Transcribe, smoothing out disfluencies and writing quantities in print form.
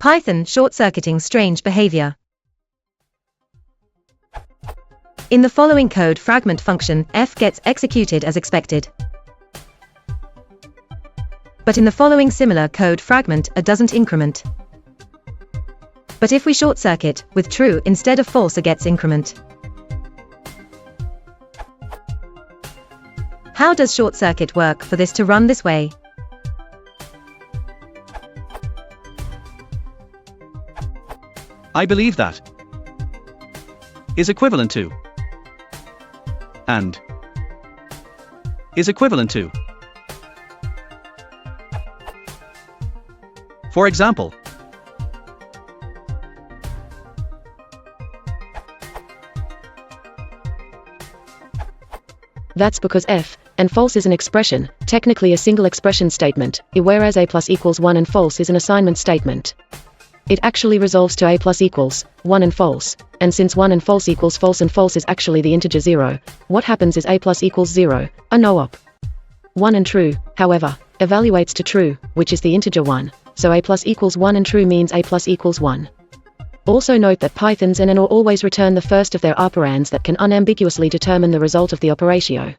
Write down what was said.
Python short-circuiting strange behavior. In the following code fragment function, f gets executed as expected. But in the following similar code fragment, a doesn't increment. But if we short-circuit, with true instead of false, a gets increment. How does short-circuit work for this to run this way? I believe that is equivalent to and is equivalent to. For example, that's because f and false is an expression, technically a single expression statement, whereas a plus equals 1 and false is an assignment statement. It actually resolves to a plus equals 1 and false, and since 1 and false equals false and false is actually the integer 0, what happens is a plus equals 0, a no-op. 1 and true, however, evaluates to true, which is the integer 1, so a plus equals 1 and true means a plus equals 1. Also note that Pythons and or always return the first of their operands that can unambiguously determine the result of the operatio.